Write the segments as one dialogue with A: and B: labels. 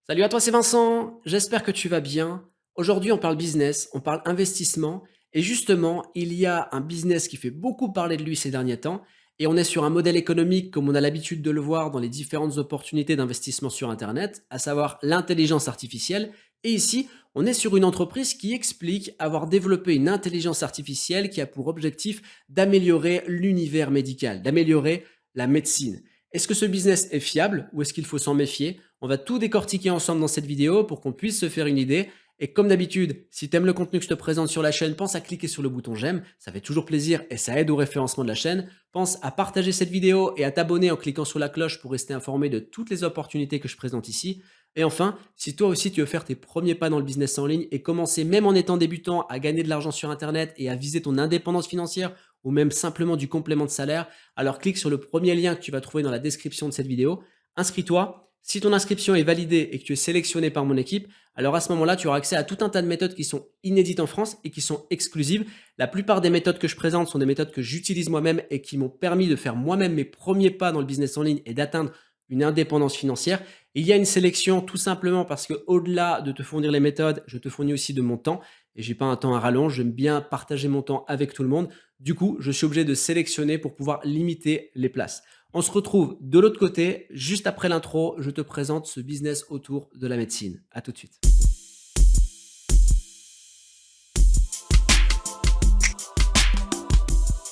A: Salut à toi, c'est Vincent. J'espère que tu vas bien. Aujourd'hui, on parle business, on parle investissement. Et justement, il y a un business qui fait beaucoup parler de lui ces derniers temps. Et on est sur un modèle économique comme on a l'habitude de le voir dans les différentes opportunités d'investissement sur Internet, à savoir l'intelligence artificielle. Et ici, on est sur une entreprise qui explique avoir développé une intelligence artificielle qui a pour objectif d'améliorer l'univers médical, d'améliorer la médecine. Est-ce que ce business est fiable ou est-ce qu'il faut s'en méfier? On va tout décortiquer ensemble dans cette vidéo pour qu'on puisse se faire une idée. Et comme d'habitude, si tu aimes le contenu que je te présente sur la chaîne, pense à cliquer sur le bouton j'aime, ça fait toujours plaisir et ça aide au référencement de la chaîne. Pense à partager cette vidéo et à t'abonner en cliquant sur la cloche pour rester informé de toutes les opportunités que je présente ici. Et enfin, si toi aussi tu veux faire tes premiers pas dans le business en ligne et commencer même en étant débutant à gagner de l'argent sur Internet et à viser ton indépendance financière ou même simplement du complément de salaire, alors clique sur le premier lien que tu vas trouver dans la description de cette vidéo. Inscris-toi. Si ton inscription est validée et que tu es sélectionné par mon équipe, alors à ce moment-là, tu auras accès à tout un tas de méthodes qui sont inédites en France et qui sont exclusives. La plupart des méthodes que je présente sont des méthodes que j'utilise moi-même et qui m'ont permis de faire moi-même mes premiers pas dans le business en ligne et d'atteindre une indépendance financière. Il y a une sélection tout simplement parce que au-delà de te fournir les méthodes, je te fournis aussi de mon temps et j'ai pas un temps à rallonge. J'aime bien partager mon temps avec tout le monde. Du coup, je suis obligé de sélectionner pour pouvoir limiter les places. On se retrouve de l'autre côté, juste après l'intro, je te présente ce business autour de la médecine. À tout de suite.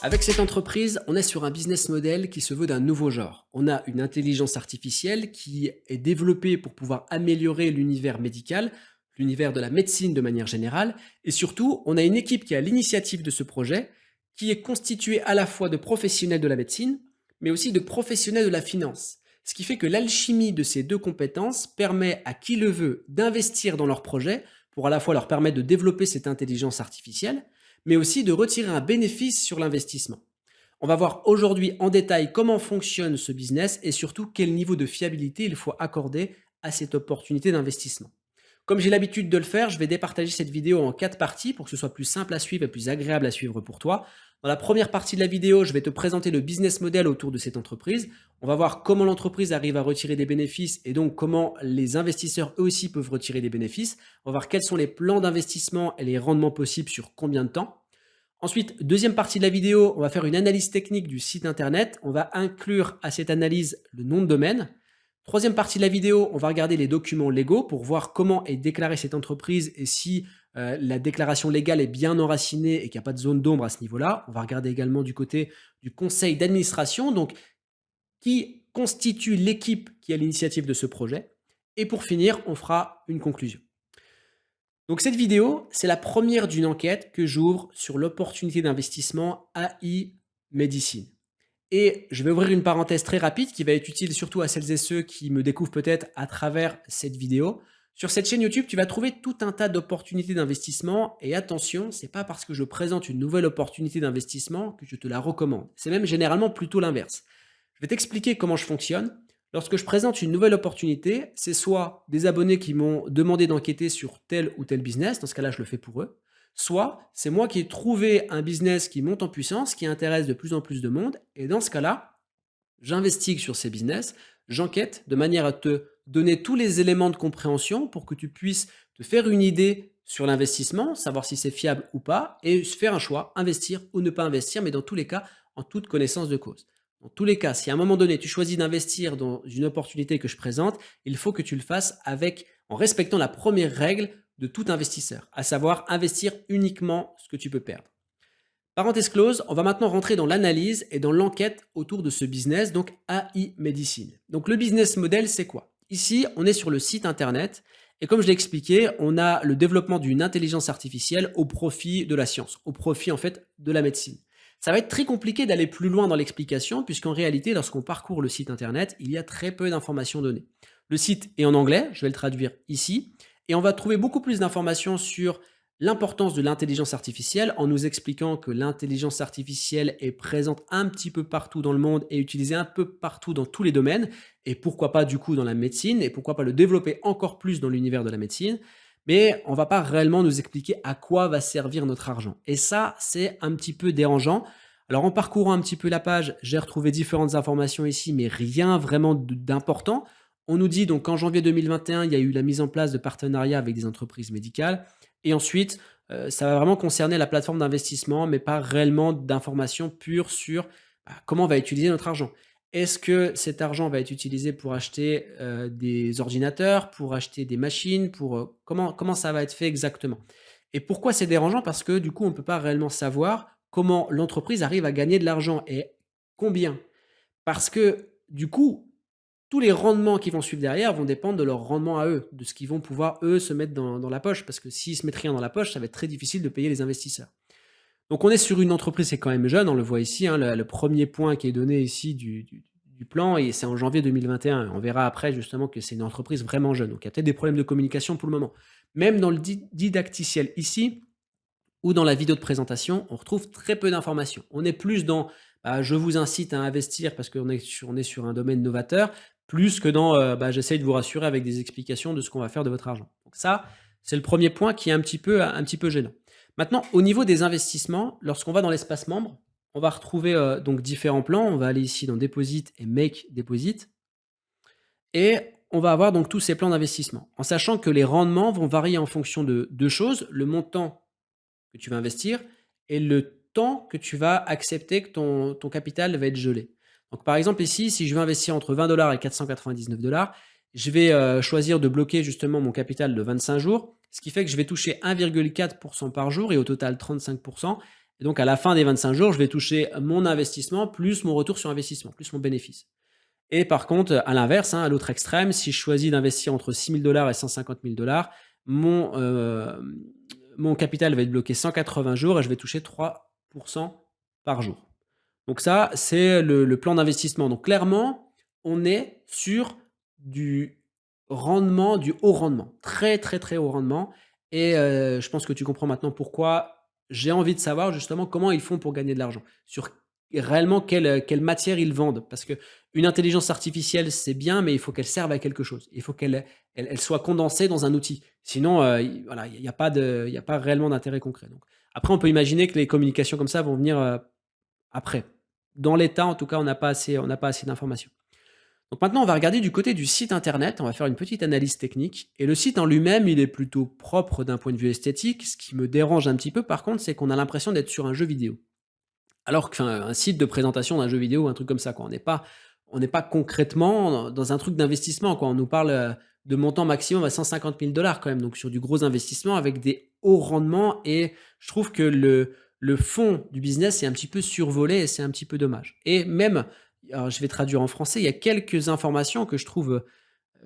A: Avec cette entreprise, on est sur un business model qui se veut d'un nouveau genre. On a une intelligence artificielle qui est développée pour pouvoir améliorer l'univers médical, l'univers de la médecine de manière générale, et surtout, on a une équipe qui a l'initiative de ce projet, qui est constituée à la fois de professionnels de la médecine, mais aussi de professionnels de la finance. Ce qui fait que l'alchimie de ces deux compétences permet à qui le veut d'investir dans leur projet pour à la fois leur permettre de développer cette intelligence artificielle, mais aussi de retirer un bénéfice sur l'investissement. On va voir aujourd'hui en détail comment fonctionne ce business et surtout quel niveau de fiabilité il faut accorder à cette opportunité d'investissement. Comme j'ai l'habitude de le faire, je vais départager cette vidéo en 4 parties pour que ce soit plus simple à suivre et plus agréable à suivre pour toi. Dans la première partie de la vidéo, je vais te présenter le business model autour de cette entreprise. On va voir comment l'entreprise arrive à retirer des bénéfices et donc comment les investisseurs eux aussi peuvent retirer des bénéfices. On va voir quels sont les plans d'investissement et les rendements possibles sur combien de temps. Ensuite, deuxième partie de la vidéo, on va faire une analyse technique du site internet. On va inclure à cette analyse le nom de domaine. Troisième partie de la vidéo, on va regarder les documents légaux pour voir comment est déclarée cette entreprise et si la déclaration légale est bien enracinée et qu'il n'y a pas de zone d'ombre à ce niveau-là. On va regarder également du côté du conseil d'administration, donc qui constitue l'équipe qui a l'initiative de ce projet. Et pour finir, on fera une conclusion. Donc cette vidéo, c'est la première d'une enquête que j'ouvre sur l'opportunité d'investissement AI médecine. Et je vais ouvrir une parenthèse très rapide qui va être utile surtout à celles et ceux qui me découvrent peut-être à travers cette vidéo. Sur cette chaîne YouTube, tu vas trouver tout un tas d'opportunités d'investissement et attention, c'est pas parce que je présente une nouvelle opportunité d'investissement que je te la recommande. C'est même généralement plutôt l'inverse. Je vais t'expliquer comment je fonctionne. Lorsque je présente une nouvelle opportunité, c'est soit des abonnés qui m'ont demandé d'enquêter sur tel ou tel business, dans ce cas-là, je le fais pour eux, soit c'est moi qui ai trouvé un business qui monte en puissance, qui intéresse de plus en plus de monde, et dans ce cas-là, j'investigue sur ces business, j'enquête de manière à te donner tous les éléments de compréhension pour que tu puisses te faire une idée sur l'investissement, savoir si c'est fiable ou pas, et faire un choix, investir ou ne pas investir, mais dans tous les cas, en toute connaissance de cause. Dans tous les cas, si à un moment donné, tu choisis d'investir dans une opportunité que je présente, il faut que tu le fasses en respectant la première règle de tout investisseur, à savoir investir uniquement ce que tu peux perdre. Parenthèse close, on va maintenant rentrer dans l'analyse et dans l'enquête autour de ce business, donc AI Medicine. Donc le business model, c'est quoi? Ici, on est sur le site internet et comme je l'ai expliqué, on a le développement d'une intelligence artificielle au profit de la science, au profit en fait de la médecine. Ça va être très compliqué d'aller plus loin dans l'explication puisqu'en réalité, lorsqu'on parcourt le site internet, il y a très peu d'informations données. Le site est en anglais, je vais le traduire ici, et on va trouver beaucoup plus d'informations sur l'importance de l'intelligence artificielle en nous expliquant que l'intelligence artificielle est présente un petit peu partout dans le monde et utilisée un peu partout dans tous les domaines et pourquoi pas du coup dans la médecine et pourquoi pas le développer encore plus dans l'univers de la médecine. Mais on va pas réellement nous expliquer à quoi va servir notre argent. Et ça, c'est un petit peu dérangeant. Alors en parcourant un petit peu la page, j'ai retrouvé différentes informations ici, mais rien vraiment d'important. On nous dit donc qu'en janvier 2021, il y a eu la mise en place de partenariats avec des entreprises médicales et ensuite, ça va vraiment concerner la plateforme d'investissement, mais pas réellement d'informations pures sur, comment on va utiliser notre argent. Est-ce que cet argent va être utilisé pour acheter, des ordinateurs, pour acheter des machines, pour, comment ça va être fait exactement? Et pourquoi c'est dérangeant? Parce que du coup, on ne peut pas réellement savoir comment l'entreprise arrive à gagner de l'argent et combien. Parce que du coup, tous les rendements qui vont suivre derrière vont dépendre de leur rendement à eux, de ce qu'ils vont pouvoir, eux, se mettre dans la poche. Parce que s'ils se mettent rien dans la poche, ça va être très difficile de payer les investisseurs. Donc on est sur une entreprise qui est quand même jeune, on le voit ici, hein, le 1er point qui est donné ici du plan et c'est en janvier 2021. On verra après justement que c'est une entreprise vraiment jeune. Donc il y a peut-être des problèmes de communication pour le moment. Même dans le didacticiel ici, ou dans la vidéo de présentation, on retrouve très peu d'informations. On est plus dans je vous incite à investir parce on est sur un domaine novateur, plus que dans j'essaye de vous rassurer avec des explications de ce qu'on va faire de votre argent. Donc ça, c'est le premier point qui est un petit peu gênant. Maintenant, au niveau des investissements, lorsqu'on va dans l'espace membre, on va retrouver donc différents plans. On va aller ici dans Deposit et Make Deposit. Et on va avoir donc tous ces plans d'investissement. En sachant que les rendements vont varier en fonction de deux choses, le montant que tu vas investir et le temps que tu vas accepter que ton capital va être gelé. Donc, par exemple, ici, si je veux investir entre 20 dollars et 499 dollars, je vais choisir de bloquer justement mon capital de 25 jours, ce qui fait que je vais toucher 1,4% par jour et au total 35%. Et donc, à la fin des 25 jours, je vais toucher mon investissement plus mon retour sur investissement, plus mon bénéfice. Et par contre, à l'inverse, hein, à l'autre extrême, si je choisis d'investir entre 6 000 dollars et 150 000 dollars, mon capital va être bloqué 180 jours et je vais toucher 3% par jour. Donc ça, c'est le plan d'investissement. Donc clairement, on est sur du rendement, du haut rendement. Très, très, très haut rendement. Et je pense que tu comprends maintenant pourquoi j'ai envie de savoir justement comment ils font pour gagner de l'argent. Sur réellement quelle matière ils vendent. Parce que une intelligence artificielle, c'est bien, mais il faut qu'elle serve à quelque chose. Il faut qu'elle soit condensée dans un outil. Sinon, voilà, il n'y a, y a pas réellement d'intérêt concret. Donc, après, on peut imaginer que les communications comme ça vont venir après. Dans l'état, en tout cas, on n'a pas assez d'informations. Donc maintenant, on va regarder du côté du site internet, on va faire une petite analyse technique. Et le site en lui-même, il est plutôt propre d'un point de vue esthétique. Ce qui me dérange un petit peu, par contre, c'est qu'on a l'impression d'être sur un jeu vidéo. Alors qu'un site de présentation d'un jeu vidéo, un truc comme ça, quoi. On n'est pas concrètement dans un truc d'investissement, quoi. On nous parle de montant maximum à 150 000 dollars quand même, donc sur du gros investissement avec des hauts rendements. Et je trouve que le fond du business est un petit peu survolé et c'est un petit peu dommage. Et même, alors je vais traduire en français, il y a quelques informations que je trouve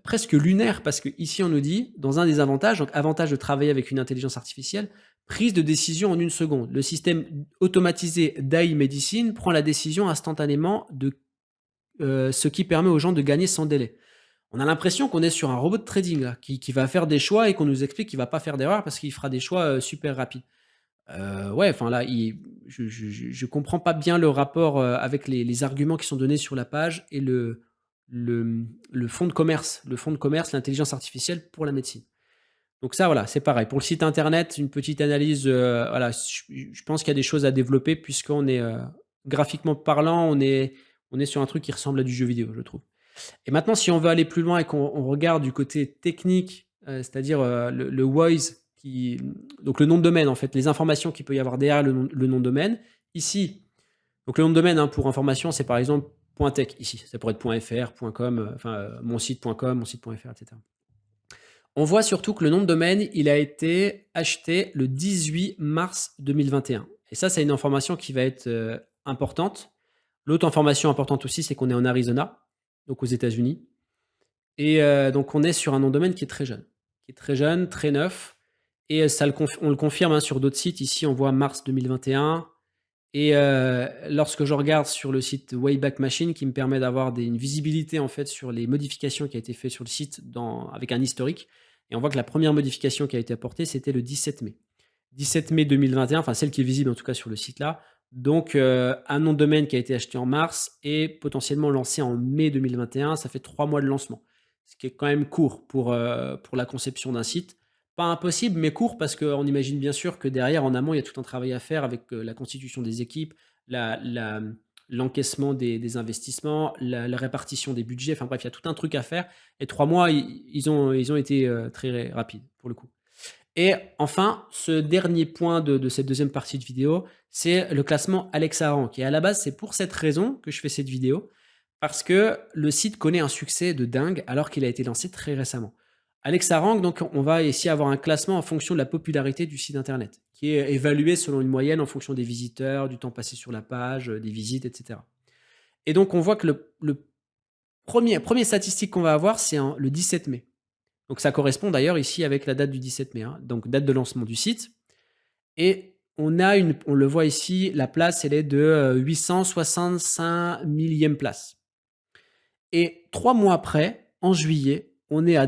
A: presque lunaires parce que ici on nous dit, dans un des avantages, donc avantage de travailler avec une intelligence artificielle, prise de décision en une seconde. Le système automatisé d'AI Medicine prend la décision instantanément ce qui permet aux gens de gagner sans délai. On a l'impression qu'on est sur un robot de trading là, qui va faire des choix et qu'on nous explique qu'il va pas faire d'erreur parce qu'il fera des choix super rapides. Ouais, enfin là, je comprends pas bien le rapport avec les arguments qui sont donnés sur la page et le fonds de commerce, l'intelligence artificielle pour la médecine. Donc ça, voilà, c'est pareil. Pour le site internet, une petite analyse, voilà, je pense qu'il y a des choses à développer puisqu'on est, graphiquement parlant, on est sur un truc qui ressemble à du jeu vidéo, je trouve. Et maintenant, si on veut aller plus loin et qu'on regarde du côté technique, c'est-à-dire, le WHOIS donc le nom de domaine en fait, les informations qu'il peut y avoir derrière le nom de domaine. Ici, donc le nom de domaine, hein, pour information, c'est par exemple .tech ici. Ça pourrait être .fr, .com, mon site.com, mon site.fr, etc. On voit surtout que le nom de domaine, il a été acheté le 18 mars 2021. Et ça, c'est une information qui va être importante. L'autre information importante aussi, c'est qu'on est en Arizona, donc aux États-Unis. Et donc, on est sur un nom de domaine qui est très jeune, très neuf. Et ça, on le confirme hein, sur d'autres sites. Ici, on voit mars 2021. Et lorsque je regarde sur le site Wayback Machine, qui me permet d'avoir une visibilité en fait sur les modifications qui a été faites sur le site avec un historique, et on voit que la première modification qui a été apportée, c'était le 17 mai. 17 mai 2021, enfin celle qui est visible en tout cas sur le site là. Donc un nom de domaine qui a été acheté en mars et potentiellement lancé en mai 2021, ça fait 3 mois de lancement. Ce qui est quand même court pour la conception d'un site. Pas impossible, mais court parce qu'on imagine bien sûr que derrière, en amont, il y a tout un travail à faire avec la constitution des équipes, la l'encaissement des investissements, la répartition des budgets, enfin bref, il y a tout un truc à faire et 3 mois, ils ont été, très rapides pour le coup. Et enfin, ce dernier point de cette deuxième partie de vidéo, c'est le classement Alexa Rank et à la base, c'est pour cette raison que je fais cette vidéo, parce que le site connaît un succès de dingue alors qu'il a été lancé très récemment. Alexa Rank, donc on va ici avoir un classement en fonction de la popularité du site internet, qui est évalué selon une moyenne en fonction des visiteurs, du temps passé sur la page, des visites, etc. Et donc on voit que le premier statistique qu'on va avoir, c'est le 17 mai. Donc ça correspond d'ailleurs ici avec la date du 17 mai, hein, donc date de lancement du site. Et on le voit ici, la place, elle est de 865 millième place. Et 3 mois après, en juillet, on est à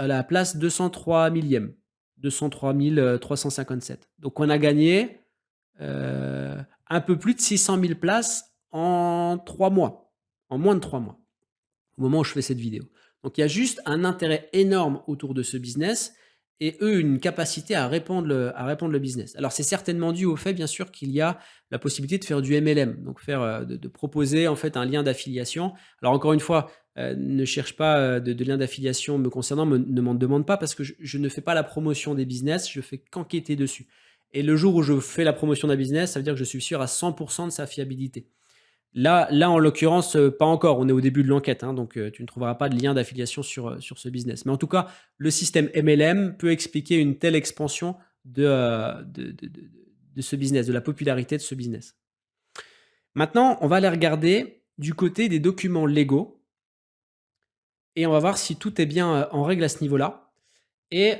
A: la place 203 millième, 203 357. Donc on a gagné un peu plus de 600 000 places en 3 mois, en moins de 3 mois, au moment où je fais cette vidéo. Donc il y a juste un intérêt énorme autour de ce business et eux une capacité à répondre le business. Alors c'est certainement dû au fait bien sûr qu'il y a la possibilité de faire du MLM, donc de proposer en fait un lien d'affiliation. Alors encore une fois, ne cherche pas de lien d'affiliation me concernant, ne m'en demande pas parce que je ne fais pas la promotion des business, je fais qu'enquêter dessus. Et le jour où je fais la promotion d'un business, ça veut dire que je suis sûr à 100% de sa fiabilité. Là, en l'occurrence, pas encore. On est au début de l'enquête, hein, donc tu ne trouveras pas de lien d'affiliation sur ce business. Mais en tout cas, le système MLM peut expliquer une telle expansion de ce business, de la popularité de ce business. Maintenant, on va aller regarder du côté des documents légaux et on va voir si tout est bien en règle à ce niveau-là. Et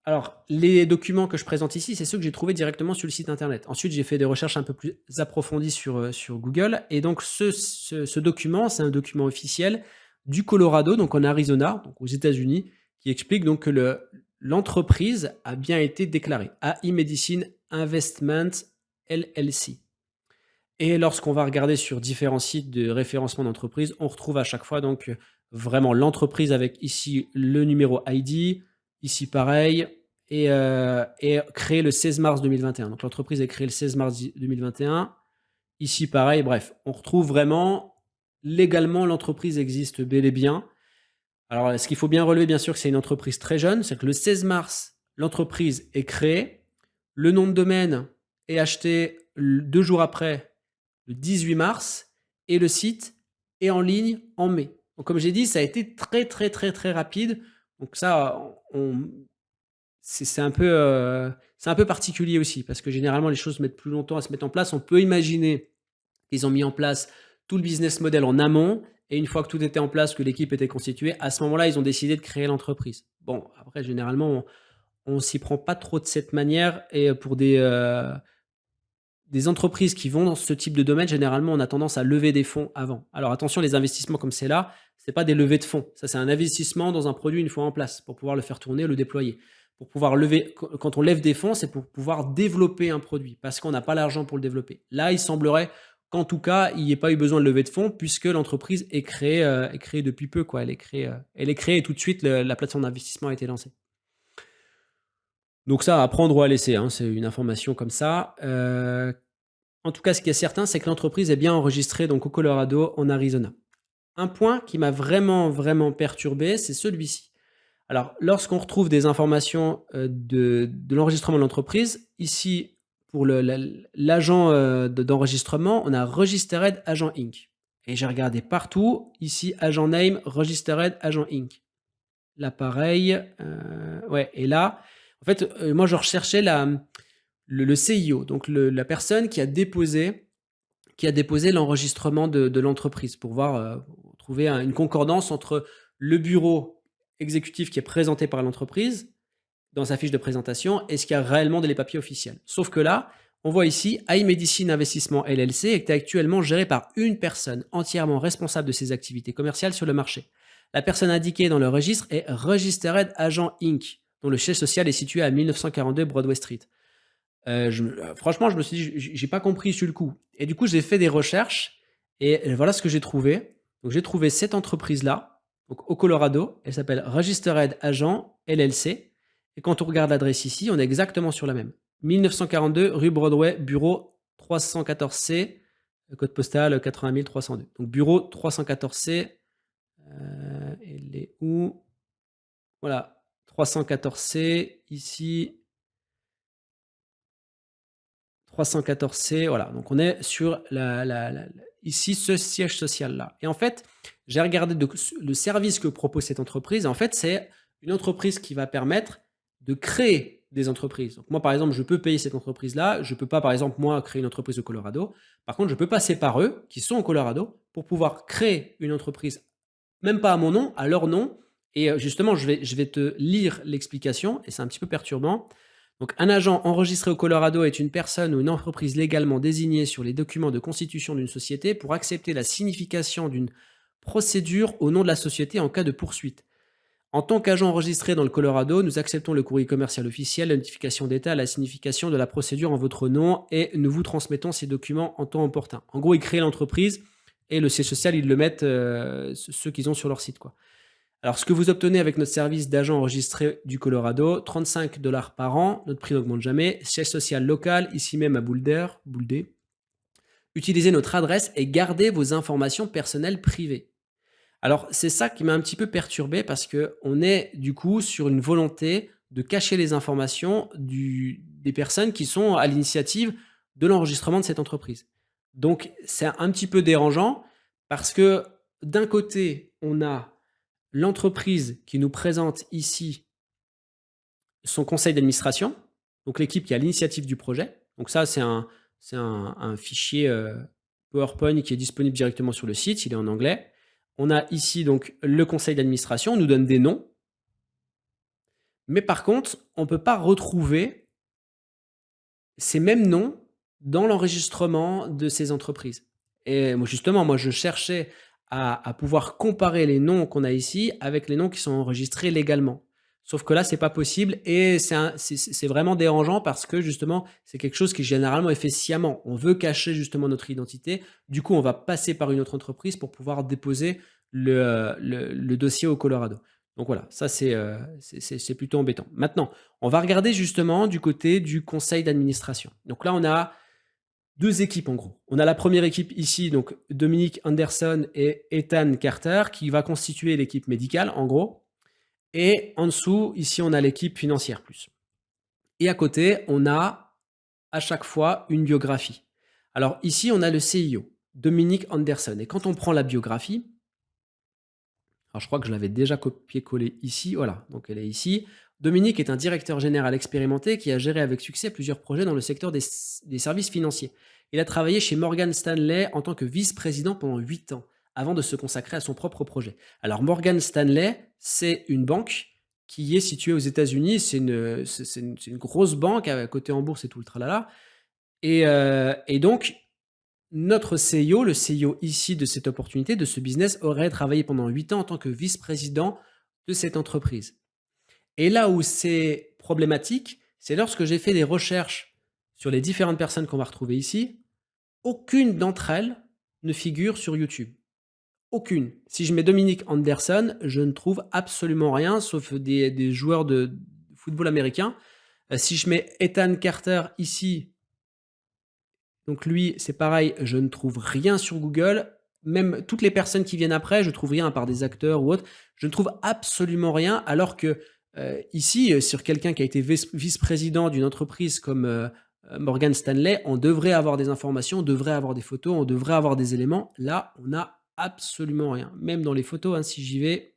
A: alors, les documents que je présente ici, c'est ceux que j'ai trouvés directement sur le site internet. Ensuite, j'ai fait des recherches un peu plus approfondies sur Google. Et donc, ce document, c'est un document officiel du Colorado, donc en Arizona, donc aux États-Unis, qui explique donc que l'entreprise a bien été déclarée. AI Medicine Investment LLC. Et lorsqu'on va regarder sur différents sites de référencement d'entreprise, on retrouve à chaque fois donc vraiment l'entreprise avec ici le numéro ID, ici pareil, et créé le 16 mars 2021. Donc l'entreprise est créée le 16 mars 2021. Ici pareil, bref, on retrouve vraiment légalement l'entreprise existe bel et bien. Alors ce qu'il faut bien relever bien sûr que c'est une entreprise très jeune, c'est que le 16 mars, l'entreprise est créée, le nom de domaine est acheté 2 jours après, le 18 mars, et le site est en ligne en mai. Donc comme j'ai dit, ça a été très très très très rapide. Donc ça, c'est un peu particulier aussi, parce que généralement les choses mettent plus longtemps à se mettre en place. On peut imaginer qu'ils ont mis en place tout le business model en amont, et une fois que tout était en place, que l'équipe était constituée, à ce moment-là, ils ont décidé de créer l'entreprise. Bon, après, généralement, on s'y prend pas trop de cette manière, et pour des entreprises qui vont dans ce type de domaine, généralement, on a tendance à lever des fonds avant. Alors attention, les investissements comme c'est là, c'est pas des levées de fonds. Ça, c'est un investissement dans un produit une fois en place pour pouvoir le faire tourner, le déployer. Pour pouvoir lever, quand on lève des fonds, c'est pour pouvoir développer un produit parce qu'on n'a pas l'argent pour le développer. Là, il semblerait qu'en tout cas, il n'y ait pas eu besoin de lever de fonds puisque l'entreprise est créée depuis peu, quoi. Elle est créée et tout de suite, la plateforme d'investissement a été lancée. Donc ça, à prendre ou à laisser, hein, c'est une information comme ça. En tout cas, ce qui est certain, c'est que l'entreprise est bien enregistrée donc au Colorado, en Arizona. Un point qui m'a vraiment, vraiment perturbé, c'est celui-ci. Alors, lorsqu'on retrouve des informations de l'enregistrement de l'entreprise, ici, pour l'agent d'enregistrement, on a Registered Agent Inc. Et j'ai regardé partout, ici, Agent Name, Registered Agent Inc. Là, pareil. Ouais, et là, en fait, moi, je recherchais le CIO, donc la personne qui a déposé l'enregistrement de l'entreprise pour voir, trouver une concordance entre le bureau exécutif qui est présenté par l'entreprise dans sa fiche de présentation et ce qu'il y a réellement dans les papiers officiels. Sauf que là, on voit ici AI Medicine Investissement LLC est actuellement géré par une personne entièrement responsable de ses activités commerciales sur le marché. La personne indiquée dans le registre est Registered Agent Inc., dont le siège social est situé à 1942 Broadway Street. Franchement, je me suis dit, j'ai pas compris sur le coup. Et du coup, j'ai fait des recherches et voilà ce que j'ai trouvé. Donc, j'ai trouvé cette entreprise-là, donc au Colorado. Elle s'appelle Registered Agent LLC. Et quand on regarde l'adresse ici, on est exactement sur la même. 1942 rue Broadway, bureau 314C, code postal 80 302. Donc bureau 314C, il est où? Voilà, 314C, ici, 314C, voilà. Donc on est sur ici, ce siège social-là. Et en fait, j'ai regardé le service que propose cette entreprise. En fait, c'est une entreprise qui va permettre de créer des entreprises. Donc moi, par exemple, je peux payer cette entreprise-là. Je ne peux pas, par exemple, moi, créer une entreprise au Colorado. Par contre, je peux passer par eux, qui sont au Colorado, pour pouvoir créer une entreprise, même pas à mon nom, à leur nom. Et justement, je vais te lire l'explication, et c'est un petit peu perturbant. Donc, un agent enregistré au Colorado est une personne ou une entreprise légalement désignée sur les documents de constitution d'une société pour accepter la signification d'une procédure au nom de la société en cas de poursuite. En tant qu'agent enregistré dans le Colorado, nous acceptons le courrier commercial officiel, la notification d'État, la signification de la procédure en votre nom et nous vous transmettons ces documents en temps opportun. En gros, ils créent l'entreprise et le siège social, ils le mettent, ceux qu'ils ont sur leur site, quoi. Alors, ce que vous obtenez avec notre service d'agent enregistré du Colorado, 35 $ par an, notre prix n'augmente jamais, siège social local, ici même à Boulder. Utilisez notre adresse et gardez vos informations personnelles privées. Alors, c'est ça qui m'a un petit peu perturbé parce qu'on est du coup sur une volonté de cacher les informations des personnes qui sont à l'initiative de l'enregistrement de cette entreprise. Donc, c'est un petit peu dérangeant parce que d'un côté, on a l'entreprise qui nous présente ici son conseil d'administration, donc l'équipe qui a l'initiative du projet. Donc ça, c'est un fichier PowerPoint qui est disponible directement sur le site, il est en anglais. On a ici donc le conseil d'administration, on nous donne des noms, mais par contre, on ne peut pas retrouver ces mêmes noms dans l'enregistrement de ces entreprises. Et moi, justement, moi, je cherchais à pouvoir comparer les noms qu'on a ici avec les noms qui sont enregistrés légalement. Sauf que là, c'est pas possible et c'est vraiment dérangeant parce que justement, c'est quelque chose qui généralement est fait sciemment. On veut cacher justement notre identité. Du coup, on va passer par une autre entreprise pour pouvoir déposer le dossier au Colorado. Donc voilà, ça c'est plutôt embêtant. Maintenant, on va regarder justement du côté du conseil d'administration. Donc là, on a deux équipes en gros. On a la première équipe ici, donc Dominique Anderson et Ethan Carter, qui va constituer l'équipe médicale en gros. Et en dessous, ici, on a l'équipe financière plus. Et à côté, on a à chaque fois une biographie. Alors ici, on a le CIO, Dominique Anderson. Et quand on prend la biographie, alors je crois que je l'avais déjà copié-collé ici, voilà, donc elle est ici. Dominique est un directeur général expérimenté qui a géré avec succès plusieurs projets dans le secteur des services financiers. Il a travaillé chez Morgan Stanley en tant que vice-président pendant 8 ans, avant de se consacrer à son propre projet. Alors Morgan Stanley, c'est une banque qui est située aux États-Unis, c'est une grosse banque, cotée en bourse et tout le tralala. Et donc, notre CEO, le CEO ici de cette opportunité, de ce business, aurait travaillé pendant 8 ans en tant que vice-président de cette entreprise. Et là où c'est problématique, c'est lorsque j'ai fait des recherches sur les différentes personnes qu'on va retrouver ici, aucune d'entre elles ne figure sur YouTube. Aucune. Si je mets Dominique Anderson, je ne trouve absolument rien, sauf des joueurs de football américain. Si je mets Ethan Carter ici, donc lui, c'est pareil, je ne trouve rien sur Google. Même toutes les personnes qui viennent après, je trouve rien à part des acteurs ou autres. Je ne trouve absolument rien, alors que ici, sur quelqu'un qui a été vice-président d'une entreprise comme Morgan Stanley, on devrait avoir des informations, on devrait avoir des photos, on devrait avoir des éléments. Là, on n'a absolument rien. Même dans les photos, hein, si j'y vais,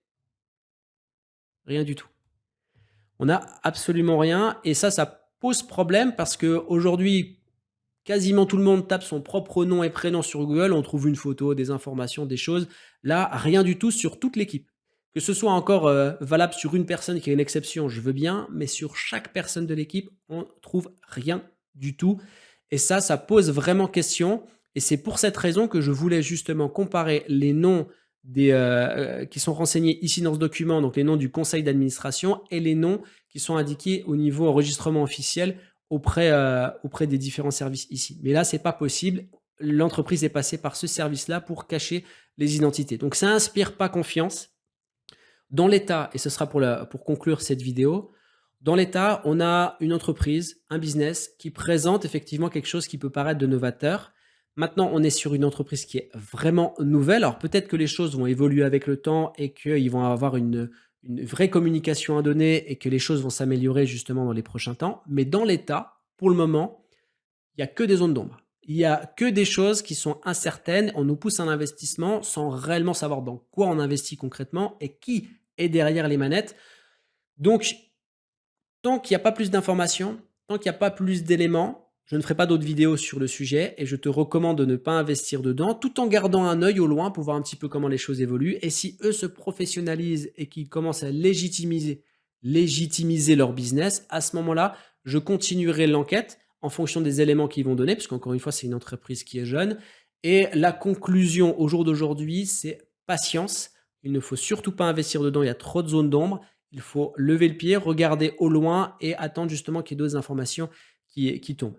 A: rien du tout. On n'a absolument rien. Et ça pose problème parce qu'aujourd'hui, quasiment tout le monde tape son propre nom et prénom sur Google, on trouve une photo, des informations, des choses. Là, rien du tout sur toute l'équipe. Que ce soit encore valable sur une personne qui est une exception, je veux bien, mais sur chaque personne de l'équipe, on trouve rien du tout. Et ça pose vraiment question. Et c'est pour cette raison que je voulais justement comparer les noms qui sont renseignés ici dans ce document, donc les noms du conseil d'administration et les noms qui sont indiqués au niveau enregistrement officiel auprès des différents services ici. Mais là, c'est pas possible. L'entreprise est passée par ce service-là pour cacher les identités. Donc, ça inspire pas confiance. Dans l'État, et ce sera pour conclure cette vidéo, dans l'État, on a une entreprise, un business qui présente effectivement quelque chose qui peut paraître de novateur, Maintenant, on est sur une entreprise qui est vraiment nouvelle. Alors peut-être que les choses vont évoluer avec le temps et qu'ils vont avoir une vraie communication à donner et que les choses vont s'améliorer justement dans les prochains temps. Mais dans l'état, pour le moment, il y a que des zones d'ombre. Il y a que des choses qui sont incertaines. On nous pousse un investissement sans réellement savoir dans quoi on investit concrètement et qui est derrière les manettes. Donc, tant qu'il n'y a pas plus d'informations, tant qu'il n'y a pas plus d'éléments, je ne ferai pas d'autres vidéos sur le sujet et je te recommande de ne pas investir dedans, tout en gardant un œil au loin pour voir un petit peu comment les choses évoluent. Et si eux se professionnalisent et qu'ils commencent à légitimiser leur business, à ce moment-là, je continuerai l'enquête en fonction des éléments qu'ils vont donner, parce qu'encore une fois, c'est une entreprise qui est jeune. Et la conclusion au jour d'aujourd'hui, c'est patience. Il ne faut surtout pas investir dedans, il y a trop de zones d'ombre. Il faut lever le pied, regarder au loin et attendre justement qu'il y ait d'autres informations qui tombent.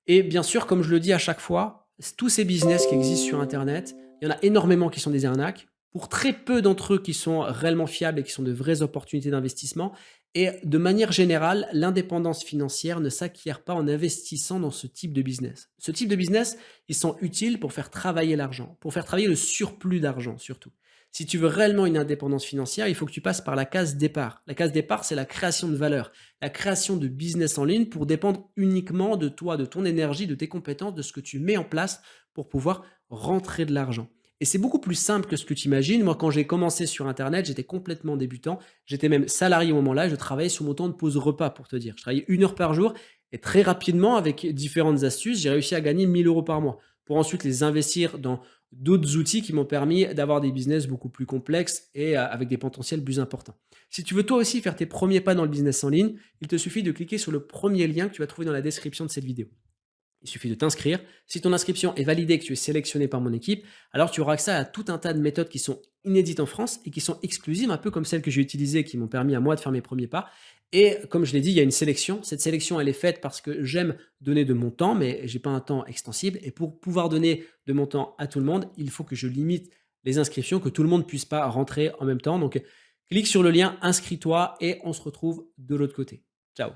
A: Et bien sûr, comme je le dis à chaque fois, tous ces business qui existent sur Internet, il y en a énormément qui sont des arnaques. Pour très peu d'entre eux qui sont réellement fiables et qui sont de vraies opportunités d'investissement. Et de manière générale, l'indépendance financière ne s'acquiert pas en investissant dans ce type de business. Ce type de business, ils sont utiles pour faire travailler l'argent, pour faire travailler le surplus d'argent surtout. Si tu veux réellement une indépendance financière, il faut que tu passes par la case départ. La case départ, c'est la création de valeur, la création de business en ligne pour dépendre uniquement de toi, de ton énergie, de tes compétences, de ce que tu mets en place pour pouvoir rentrer de l'argent. Et c'est beaucoup plus simple que ce que tu imagines. Moi, quand j'ai commencé sur Internet, j'étais complètement débutant. J'étais même salarié au moment-là. Je travaillais sur mon temps de pause repas, pour te dire. Je travaillais 1 heure par jour et très rapidement, avec différentes astuces, j'ai réussi à gagner 1 000 € par mois pour ensuite les investir dans d'autres outils qui m'ont permis d'avoir des business beaucoup plus complexes et avec des potentiels plus importants. Si tu veux toi aussi faire tes premiers pas dans le business en ligne, il te suffit de cliquer sur le premier lien que tu vas trouver dans la description de cette vidéo. Il suffit de t'inscrire. Si ton inscription est validée et que tu es sélectionné par mon équipe, alors tu auras accès à tout un tas de méthodes qui sont inédites en France et qui sont exclusives, un peu comme celles que j'ai utilisées et qui m'ont permis à moi de faire mes premiers pas. Et comme je l'ai dit, il y a une sélection. Cette sélection, elle est faite parce que j'aime donner de mon temps, mais j'ai pas un temps extensible. Et pour pouvoir donner de mon temps à tout le monde, il faut que je limite les inscriptions, que tout le monde puisse pas rentrer en même temps. Donc, clique sur le lien, inscris-toi et on se retrouve de l'autre côté. Ciao.